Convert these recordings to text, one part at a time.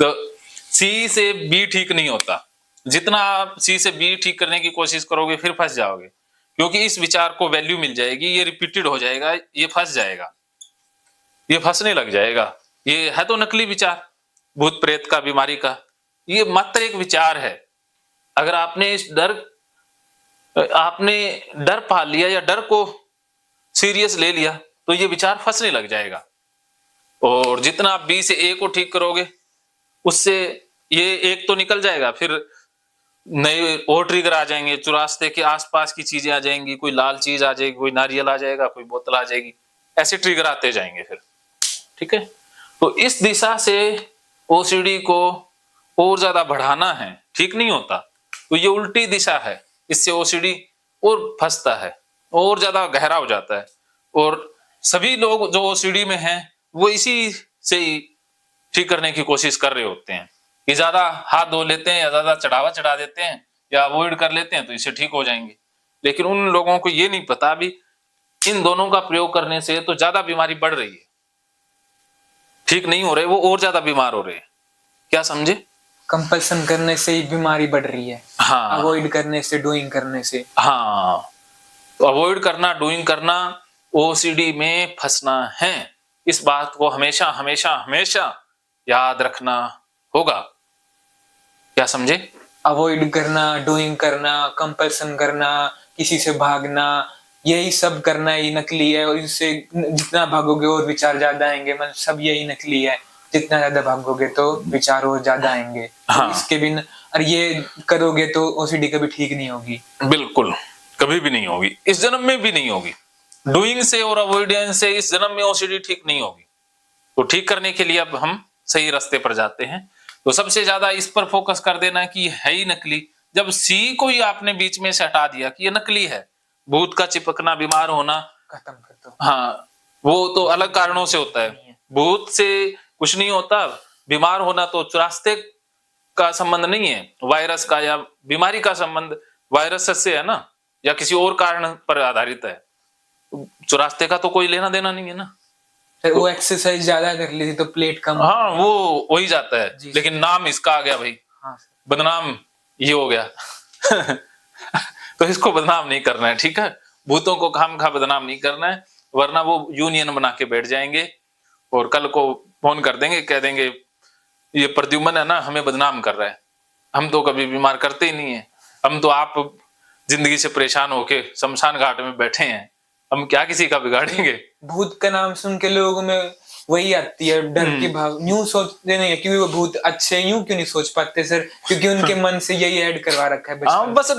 तो सी से बी ठीक नहीं होता, जितना आप सी से बी ठीक करने की कोशिश करोगे फिर फंस जाओगे, क्योंकि इस विचार को वैल्यू मिल जाएगी, ये रिपीटेड हो जाएगा, ये फंस जाएगा, ये फंसने लग जाएगा। ये है तो नकली विचार, भूत प्रेत का, बीमारी का, ये मात्र एक विचार है। अगर आपने डर पाल लिया या डर को सीरियस ले लिया तो ये विचार फंसने लग जाएगा। और जितना आप बी से ए को ठीक करोगे उससे ये एक तो निकल जाएगा, फिर नए और ट्रिगर आ जाएंगे, चौरास्ते के आसपास की चीजें आ जाएंगी, कोई लाल चीज आ जाएगी, कोई नारियल आ जाएगा, कोई बोतल आ जाएगी, ऐसे ट्रिगर आते जाएंगे फिर। ठीक है, तो इस दिशा से ओसीडी को और ज्यादा बढ़ाना है, ठीक नहीं होता, तो ये उल्टी दिशा है, इससे ओसीडी और फंसता है, और ज्यादा गहरा हो जाता है। और सभी लोग जो ओसीडी में हैं वो इसी से ही ठीक करने की कोशिश कर रहे होते हैं कि ज्यादा हाथ धो लेते हैं या ज्यादा चढ़ावा चढ़ा देते हैं या अवॉइड कर लेते हैं तो इससे ठीक हो जाएंगे। लेकिन उन लोगों को ये नहीं पता भी इन दोनों का प्रयोग करने से तो ज्यादा बीमारी बढ़ रही है, ठीक नहीं हो रहे, वो और ज्यादा बीमार हो रहे हैं। क्या समझे? कंपल्सन करने से ही बीमारी बढ़ रही है। हाँ, अवॉइड करने से, डूइंग करने से। हाँ, तो अवॉइड करना, डूइंग करना ओसीडी में फंसना है। इस बात को हमेशा हमेशा हमेशा याद रखना होगा। क्या समझे? अवॉइड करना, डूइंग करना, कंपल्सन करना, किसी से भागना, यही सब करना ही नकली है। और इससे जितना भागोगे और विचार ज्यादा आएंगे, मतलब सब यही नकली है। जितना ज्यादा भागोगे तो विचार और ज्यादा आएंगे। हाँ। तो इसके बिना और ये करोगे तो ओसीडी कभी ठीक नहीं होगी। बिल्कुल, कभी भी नहीं होगी, इस जन्म में भी नहीं होगी। डूइंग से और अवॉइडेंस से इस जन्म में ओसीडी ठीक नहीं होगी। तो ठीक करने के लिए अब हम सही रास्ते पर जाते हैं। तो सबसे ज्यादा इस पर फोकस कर देना कि है ही नकली। जब सी को ही आपने बीच में से हटा दिया कि ये नकली है, भूत का चिपकना, बीमार होना खत्म कर दो। हाँ, वो तो अलग कारणों से होता है, भूत से कुछ नहीं होता। बीमार होना तो चौरास्ते का संबंध नहीं है, वायरस का या बीमारी का संबंध वायरस से है ना, या किसी और कारण पर आधारित है। चौरास्ते का तो कोई लेना देना नहीं है ना। फिर वो एक्सरसाइज ज्यादा कर ली थी तो प्लेट कम। हाँ, वो हो ही जाता है, लेकिन नाम इसका आ गया भाई। हाँ, बदनाम ये हो गया। तो इसको बदनाम नहीं करना है, ठीक है। भूतों को खामखा बदनाम नहीं करना है, वरना वो यूनियन बना के बैठ जाएंगे और कल को फोन कर देंगे, कह देंगे ये प्रद्युम्न है ना हमें बदनाम कर रहा है, हम तो कभी बीमार करते ही नहीं है, हम तो आप जिंदगी से परेशान होके शमशान घाट में बैठे हैं, हम क्या किसी का बिगाड़ेंगे। भूत का नाम सुन के लोगों में वही आती है, डर की भाव। यूं सोचते नहीं है क्योंकि वो भूत अच्छे, यूं क्यों नहीं सोच पाते सर? क्योंकि उनके मन से यही ऐड करवा रखा है। हाँ, बस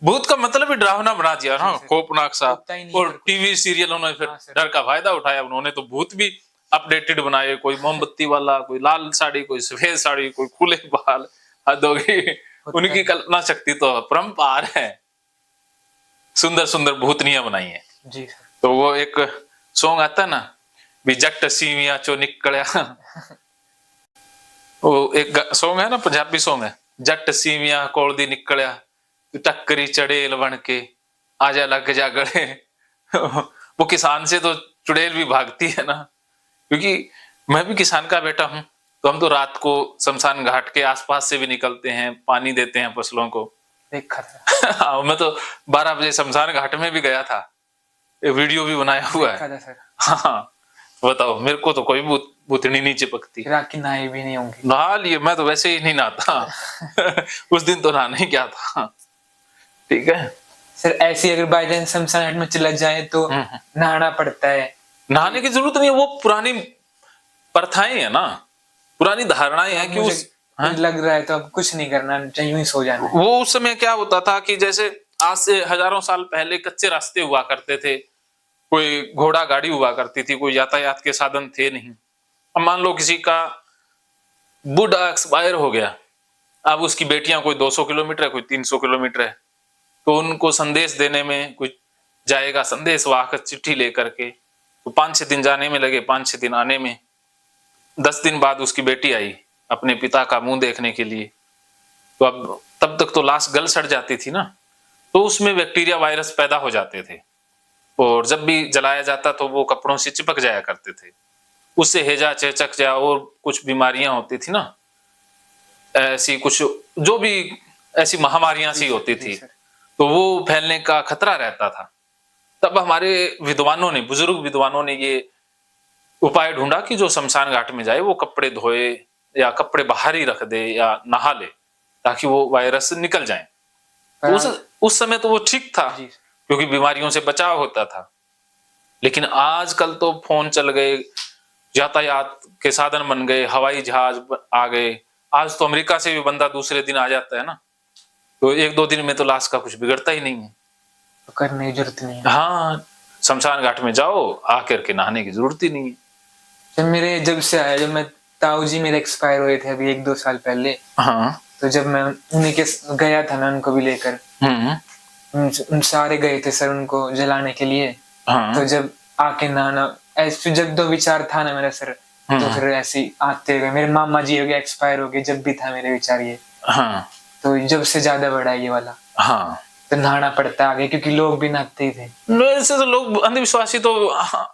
भूत का मतलब ही डरावना बना दिया ना, खौफनाक सा। और टीवी सीरियलों ने फिर डर का फायदा उठाया, उन्होंने तो भूत भी अपडेटेड बनाए, कोई मोमबत्ती वाला, कोई लाल साड़ी, कोई सफेद साड़ी, कोई खुले बाल। हद हो गई, उनकी कल्पना शक्ति तो परम्पार है, सुंदर सुंदर भूतनियां बनाई है जी। तो वो एक सॉन्ग आता ना, भी जट सीविया चो निकलिया। वो एक सॉन्ग है ना, पंजाबी सॉन्ग है, जट सीविया कोल दी निकलिया, टक्करी चड़ेल बन के आजा लग जा गले। वो किसान से तो चुड़ैल भी भागती है ना, क्योंकि मैं भी किसान का बेटा हूं, तो हम तो रात को शमशान घाट के आसपास से भी निकलते हैं, पानी देते हैं फसलों को। देखा था। मैं तो 12 बजे शमशान घाट में भी गया था, वीडियो भी बनाया हुआ है। हाँ, बताओ, मेरे को तो कोई भूतनी नहीं चिपकती। रात नहाई भी नहीं होंगी। नहा लिए, मैं तो वैसे ही नहीं नहाता। उस दिन तो नहाने ही क्या था। ठीक है सर, ऐसी अगर बाई चांस शमशान घाट में चला जाए तो नहाना पड़ता है? नहाने की जरूरत नहीं है, वो पुरानी प्रथाएं है ना, पुरानी धारणाएं हैं कि उस लग रहा है तो अब कुछ नहीं करना चाहिए, ही सो जाना। वो उस समय क्या होता था कि जैसे आज से हजारों साल पहले कच्चे रास्ते हुआ करते थे, कोई घोड़ा गाड़ी हुआ करती थी, कोई यातायात के साधन थे नहीं। अब मान लो किसी का बुढ़ा एक्सपायर हो गया, अब उसकी बेटियां कोई 200 किलोमीटर है, कोई 300 किलोमीटर है, तो उनको संदेश देने में कोई जाएगा संदेश वाहक चिट्ठी लेकर के, तो 5-6 दिन जाने में लगे, 5-6 दिन आने में। 10 दिन बाद उसकी बेटी आई अपने पिता का मुंह देखने के लिए, तो अब तब तक तो लाश गल सड़ जाती थी ना, तो उसमें बैक्टीरिया वायरस पैदा हो जाते थे, और जब भी जलाया जाता तो वो कपड़ों से चिपक जाया करते थे, उससे हैजा चेचक या और कुछ बीमारियां होती थी ना। ऐसी कुछ जो भी ऐसी महामारियां सी होती जी थी, सर। तो वो फैलने का खतरा रहता था। तब हमारे विद्वानों ने, बुजुर्ग विद्वानों ने ये उपाय ढूंढा कि जो शमशान घाट में जाए वो कपड़े धोए या कपड़े बाहर ही रख दे या नहा ले, ताकि वो वायरस निकल जाए। तो उस समय तो वो ठीक था, जी क्योंकि बीमारियों से बचाव होता था। लेकिन आजकल तो फोन चल गए, यातायात के साधन बन गए, हवाई जहाज आ गए। आज तो अमेरिका से भी बंदा दूसरे दिन आ जाता है ना, तो एक दो दिन में तो लाश का कुछ बिगड़ता ही नहीं है। तो करने की जरूरत नहीं है। हाँ, शमशान घाट में जाओ, आकर के नहाने की जरूरत ही नहीं है। जब से आया, जब मैं ताऊ जी मेरे एक्सपायर हुए थे अभी 1-2 साल पहले, हाँ। तो जब मैं उन्हीं के गया था ना, उनको भी लेकर, उन सारे गए थे सर उनको जलाने के लिए। हाँ। तो जब आके नहाना, ऐसे जब दो विचार था ना मेरा सर, तो फिर ऐसे आते गए। मेरे मामा जी हो गए, एक्सपायर हो गए, जब भी था मेरे विचार ये। हाँ। तो जब से ज्यादा बढ़ा ये वाला, हाँ, तो नहाना पड़ता आगे, क्योंकि लोग भी नहाते ही थे। वैसे तो लोग अंधविश्वासी तो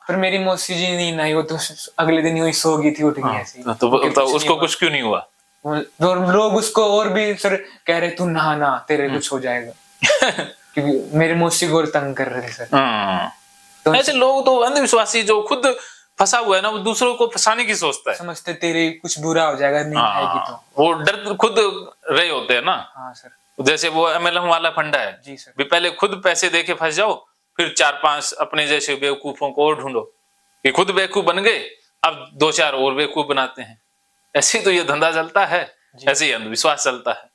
पर मेरी मौसी जी नहीं नहाई, वो तो अगले दिन यूं ही सो गई थी, उठ गई ऐसी। तो उसको कुछ क्यों नहीं हुआ? लोग उसको और भी सर कह रहे, तू नहाना, तेरे कुछ हो जाएगा। क्योंकि मेरे मौसी को और तंग कर रहे थे सर। तो ऐसे लोग तो अंधविश्वासी, जो खुद फंसा हुआ है ना, वो दूसरों को फंसाने की सोचता है। समझते तेरे कुछ बुरा हो जाएगा नहीं नहाएगी तो। वो डर खुद रहे होते हैं ना। हाँ सर। जैसे वो MLM वाला फंडा है, जी सर। भी पहले खुद पैसे देके फंस जाओ, फिर 4-5 अपने जैसे बेवकूफों को और ढूंढो कि खुद बेवकूफ बन गए, अब 2-4 और बेवकूफ बनाते हैं। ऐसे ही तो ये धंधा चलता है, ऐसे ही अंधविश्वास चलता है।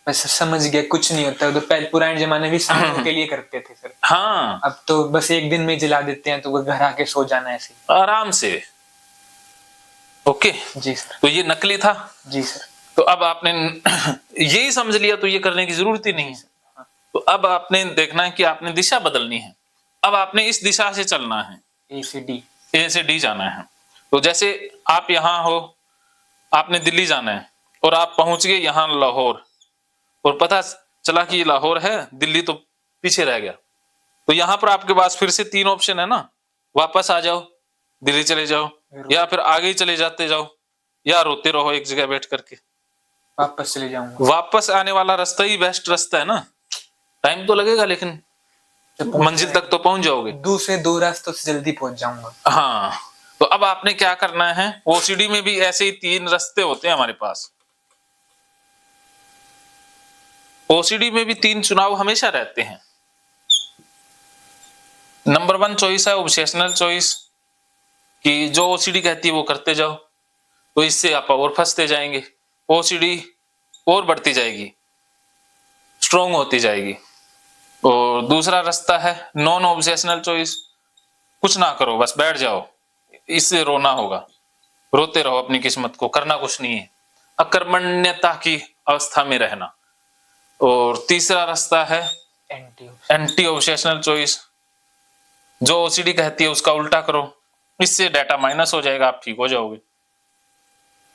बस समझ गया, कुछ नहीं होता। तो पहले पुराने जमाने में शांतियों के लिए करते थे सर। हाँ, अब तो बस एक दिन में जला देते हैं, तो वो घर आके सो जाना है ऐसे आराम से। ओके। जी सर। तो ये नकली था। जी सर। तो अब आपने यही समझ लिया, तो ये करने की जरूरत ही नहीं है। तो अब आपने देखना है कि आपने दिशा बदलनी है। अब आपने इस दिशा से चलना है, ए से डी जाना है। तो जैसे आप यहाँ हो, आपने दिल्ली जाना है और आप पहुंच गए यहाँ लाहौर, और पता चला कि ये लाहौर है, दिल्ली तो पीछे रह गया। तो यहाँ पर आपके पास फिर से 3 ऑप्शन है ना, वापस आ जाओ, दिल्ली चले जाओ, या फिर आगे ही चले जाते जाओ, या रोते रहो एक जगह बैठ करके। वापस चले जाऊंगा। वापस आने वाला रास्ता ही बेस्ट रास्ता है ना। टाइम तो लगेगा, लेकिन मंजिल तक तो पहुंच जाओगे। दूसरे 2 रास्तों से जल्दी पहुंच जाऊंगा। हाँ, तो अब आपने क्या करना है, OCD में भी ऐसे ही 3 रास्ते होते हैं हमारे पास। OCD में भी 3 चुनाव हमेशा रहते हैं। नंबर 1 चॉइस है ऑब्सेशनल चॉइस, कि जो OCD कहती है वो करते जाओ, तो इससे आप और फंसते जाएंगे, OCD और बढ़ती जाएगी, स्ट्रॉन्ग होती जाएगी। और दूसरा रास्ता है नॉन ऑब्सेशनल चॉइस, कुछ ना करो, बस बैठ जाओ, इससे रोना होगा, रोते रहो अपनी किस्मत को, करना कुछ नहीं है, अकर्मण्यता की अवस्था में रहना। और तीसरा रास्ता है एंटी ऑब्सेशनल चॉइस, जो OCD कहती है उसका उल्टा करो, इससे डाटा माइनस हो जाएगा, आप ठीक हो जाओगे।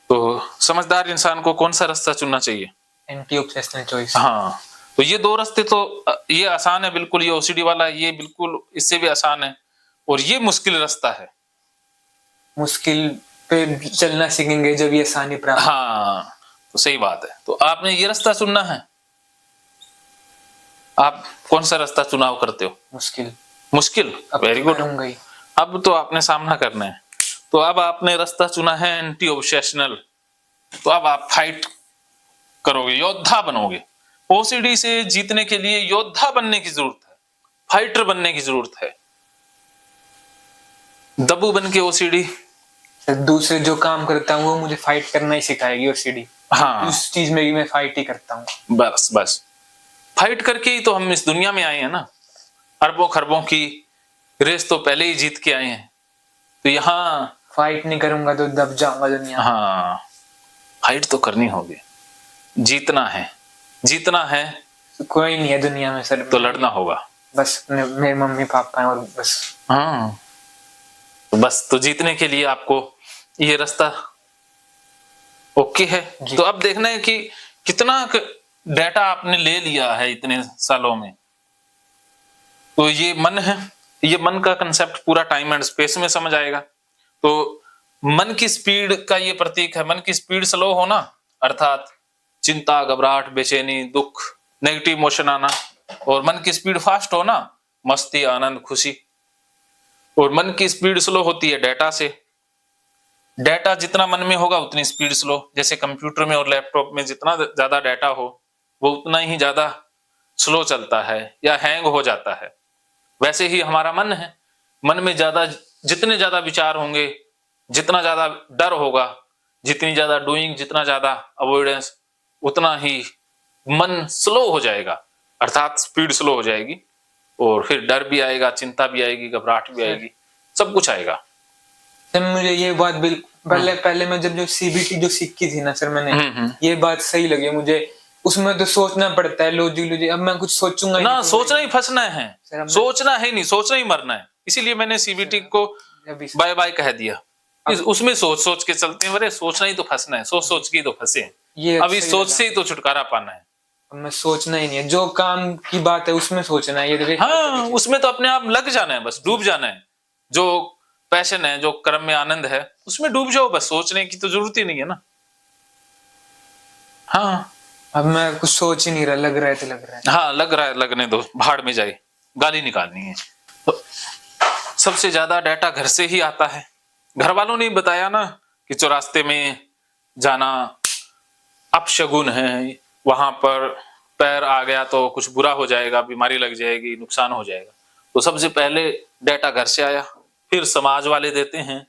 तो समझदार इंसान को कौन सा रास्ता चुनना चाहिए? Anti obsessional choice. हाँ, तो ये 2 रास्ते तो ये आसान है बिल्कुल, ये OCD वाला, ये बिल्कुल इससे भी आसान है, और ये मुश्किल रास्ता है। मुश्किल पे चलना सीखेंगे जब ये आसानी प्राप्त। हाँ, तो सही बात है। तो आपने ये रास्ता चुनना है। आप कौन सा रास्ता चुनाव करते हो? मुश्किल। Very good. अब तो आपने सामना करना है। तो अब आपने रास्ता चुना है एंटी ऑब्सेशनल, तो अब आप फाइट करोगे, योद्धा बनोगे। OCD से जीतने के लिए योद्धा बनने की जरूरत है, फाइटर बनने की जरूरत है। दबू बन के OCD दूसरे जो काम करता हूँ वो मुझे फाइट करना ही सिखाएगी OCD। हाँ, उस चीज में भी मैं फाइट ही करता हूँ। बस फाइट करके ही तो हम इस दुनिया में आए हैं ना। अरबों खरबों की रेस तो पहले ही जीत के आए हैं, तो यहाँ फाइट नहीं करूंगा तो दब जाऊंगा दुनिया। हाँ, फाइट तो करनी होगी, जीतना है। कोई नहीं है दुनिया में सर, तो लड़ना होगा। बस मेरे मम्मी पापा हैं और बस। हाँ, तो बस, तो जीतने के लिए आपको ये रास्ता ओके है। तो अब देखना है कि कितना डाटा आपने ले लिया है इतने सालों में। तो ये मन है, ये मन का कंसेप्ट पूरा टाइम एंड स्पेस में समझ आएगा। तो मन की स्पीड का ये प्रतीक है, मन की स्पीड स्लो हो ना, अर्थात चिंता, घबराहट, बेचैनी, दुख, नेगेटिव इमोशन आना, और मन की स्पीड फास्ट होना, मस्ती, आनंद, खुशी। और मन की स्पीड स्लो होती है डाटा से। डाटा जितना मन में होगा उतनी स्पीड स्लो। जैसे कंप्यूटर में और लैपटॉप में जितना ज्यादा डाटा हो वो उतना ही ज्यादा स्लो चलता है या हैंग हो जाता है। वैसे ही हमारा मन है, मन में जितने ज्यादा विचार होंगे, जितना ज्यादा डर होगा, जितनी ज्यादा डूइंग, जितना ज्यादा अवॉइडेंस, उतना ही मन स्लो हो जाएगा, अर्थात स्पीड स्लो हो जाएगी। और फिर डर भी आएगा, चिंता भी आएगी, घबराहट भी आएगी, सब कुछ आएगा। सर मुझे ये बात पहले मैं जब जो सीबीटी जो सीखी थी ना सर मैंने, ये बात सही लगी मुझे। उसमें तो सोचना पड़ता है, लॉजिक। अब मैं कुछ सोचूंगा ना, सोचना ही फंसना है, सोचना है नहीं, सोचना ही मरना है। इसीलिए मैंने सीबीटी को बाय बाय कह दिया। उसमें सोच सोच के चलते हैं, अरे सोचना ही तो फंसना है, सोच सोच के ही तो फंसे हैं। अभी सोच से ही तो छुटकारा पाना है। मैं सोचना ही नहीं है, जो काम की बात है उसमें सोचना है। ये हाँ, उसमें तो अपने आप लग जाना है, बस डूब जाना है। जो पैशन है, जो कर्म में आनंद है, उसमें डूब जाओ बस, सोचने की तो जरूरत ही नहीं है ना। हाँ, अब मैं कुछ सोच ही नहीं रहा, लग रहा है तो लग रहा है। हाँ, लग रहा है, लगने दो, भाड़ में जाए, गाली निकालनी है। तो सबसे ज्यादा डाटा घर से ही आता है। घर वालों ने बताया ना कि चौरास्ते में जाना अपशगुन है, वहां पर पैर आ गया तो कुछ बुरा हो जाएगा, बीमारी लग जाएगी, नुकसान हो जाएगा। तो सबसे पहले डाटा घर से आया, फिर समाज वाले देते हैं,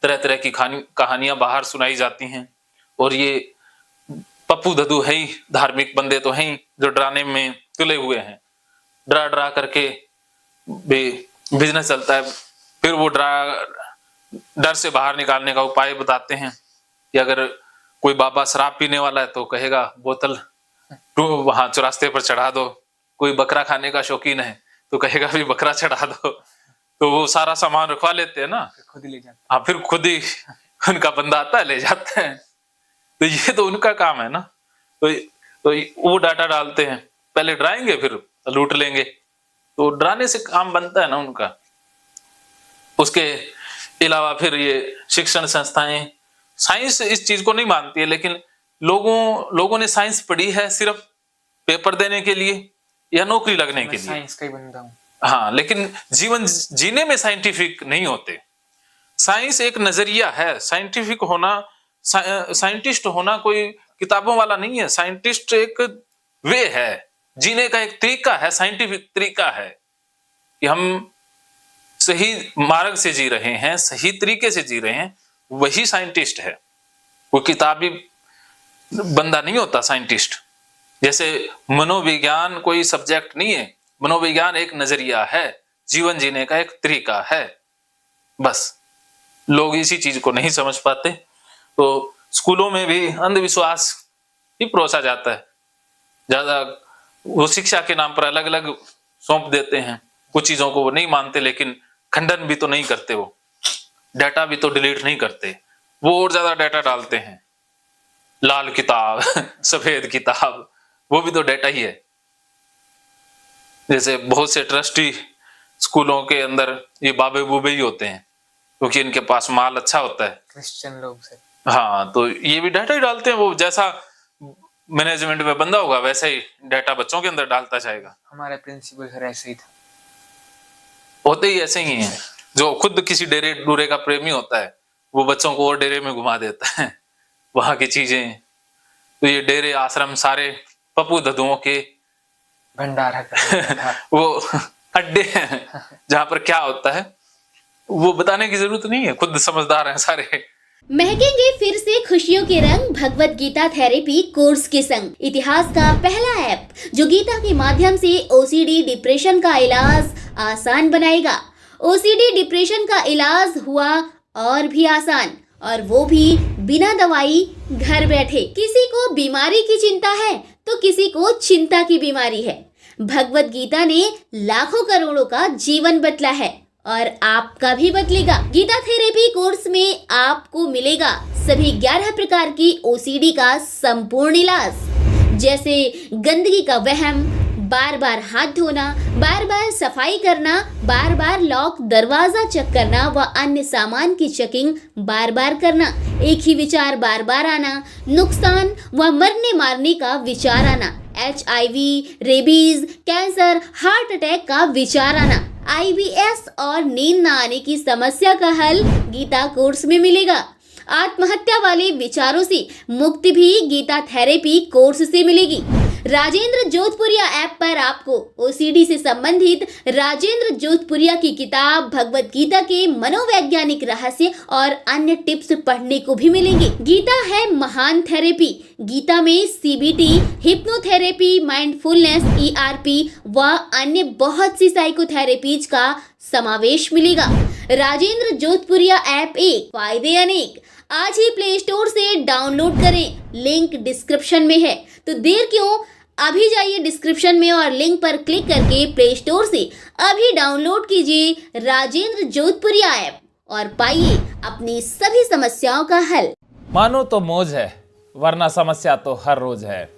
तरह तरह की कहानियां बाहर सुनाई जाती हैं। और ये पप्पू दद्दू है ही, धार्मिक बंदे तो हैं ही, जो डराने में तुले हुए हैं। डरा डरा करके बिजनेस चलता है। फिर वो डर से बाहर निकालने का उपाय बताते हैं कि अगर कोई बाबा शराब पीने वाला है तो कहेगा बोतल वहां चौरास्ते पर चढ़ा दो। कोई बकरा खाने का शौकीन है तो कहेगा भी बकरा चढ़ा दो। तो वो सारा सामान रखवा लेते हैं ना, खुद ही ले जाते। हाँ, फिर खुद ही उनका बंदा आता है, ले जाते हैं। तो ये तो उनका काम है ना। तो वो डाटा डालते हैं, पहले डराएंगे फिर लूट लेंगे। तो डराने से काम बनता है ना उनका। उसके अलावा फिर ये शिक्षण संस्थाएं, साइंस इस चीज को नहीं मानती है, लेकिन लोगों ने साइंस पढ़ी है सिर्फ पेपर देने के लिए या नौकरी लगने के लिए। साइंस का ही बंदा हूं। हाँ, लेकिन जीवन जीने में साइंटिफिक नहीं होते। साइंस एक नजरिया है। साइंटिफिक होना, साइंटिस्ट होना कोई किताबों वाला नहीं है। साइंटिस्ट एक वे है, जीने का एक तरीका है, साइंटिफिक तरीका है कि हम सही मार्ग से जी रहे हैं, सही तरीके से जी रहे हैं, वही साइंटिस्ट है। कोई किताबी बंदा नहीं होता साइंटिस्ट। जैसे मनोविज्ञान कोई सब्जेक्ट नहीं है, मनोविज्ञान एक नजरिया है, जीवन जीने का एक तरीका है। बस लोग इसी चीज को नहीं समझ पाते। तो स्कूलों में भी अंधविश्वास ही परोसा जाता है ज्यादा। वो शिक्षा के नाम पर अलग अलग सौंप देते हैं, कुछ चीजों को वो नहीं मानते, लेकिन खंडन भी तो नहीं करते, वो डाटा भी तो डिलीट नहीं करते, वो और ज्यादा डाटा डालते हैं। लाल किताब सफेद किताब, वो भी तो डाटा ही है। जैसे बहुत से ट्रस्टी स्कूलों के अंदर ये बाबे बूबे ही होते हैं, क्योंकि इनके पास माल अच्छा होता है, क्रिश्चियन लोग से। हाँ, तो ये भी डाटा ही डालते हैं। वो जैसा मैनेजमेंट में बंदा होगा वैसे ही डाटा बच्चों के अंदर डालता जाएगा। हमारे प्रिंसिपल सर ऐसे ही था। होते ही ऐसे ही हैं। जो खुद किसी डेरे डूरे का प्रेमी होता है वो बच्चों को और डेरे में घुमा देता है, वहां की चीजें। तो ये डेरे आश्रम सारे पप्पू दद्दुओं के भंडारा वो अड्डे हैं जहां पर क्या होता है वो बताने की जरूरत नहीं है, खुद समझदार हैं सारे। महकेंगे फिर से खुशियों के रंग भगवत गीता थेरेपी कोर्स के संग। इतिहास का पहला ऐप जो गीता के माध्यम से ओसीडी डिप्रेशन का इलाज आसान बनाएगा। ओसीडी डिप्रेशन का इलाज हुआ और भी आसान, और वो भी बिना दवाई, घर बैठे। किसी को बीमारी की चिंता है तो किसी को चिंता की बीमारी है। भगवत गीता ने लाखों करोड़ों का जीवन बदला है और आपका भी बदलेगा। गीता थेरेपी कोर्स में आपको मिलेगा सभी 11 प्रकार की ओसीडी का संपूर्ण इलाज, जैसे गंदगी का वहम, बार बार हाथ धोना, बार बार सफाई करना, बार बार लॉक दरवाजा चेक करना व अन्य सामान की चेकिंग बार बार करना, एक ही विचार बार बार आना, नुकसान व मरने मारने का विचार आना, HIV, rabies, cancer, heart attack का विचार आना, IBS और नींद न आने की समस्या का हल गीता कोर्स में मिलेगा। आत्महत्या वाले विचारों से मुक्ति भी गीता थेरेपी कोर्स से मिलेगी। राजेंद्र जोधपुरिया ऐप पर आपको OCD से संबंधित राजेंद्र जोधपुरिया की किताब भगवत गीता के मनोवैज्ञानिक रहस्य और अन्य टिप्स पढ़ने को भी मिलेंगे। गीता है महान थेरेपी। गीता में CBT, हिप्नोथेरेपी, माइंडफुलनेस, ERP व अन्य बहुत सी साइकोथेरेपीज का समावेश मिलेगा। राजेंद्र जोधपुरिया ऐप एक, फायदे अनेक। आज ही प्ले स्टोर से डाउनलोड करें, लिंक डिस्क्रिप्शन में है। तो देर क्यों, अभी जाइए डिस्क्रिप्शन में और लिंक पर क्लिक करके प्ले स्टोर से अभी डाउनलोड कीजिए राजेंद्र जोधपुरिया ऐप और पाइए अपनी सभी समस्याओं का हल। मानो तो मौज है, वरना समस्या तो हर रोज है।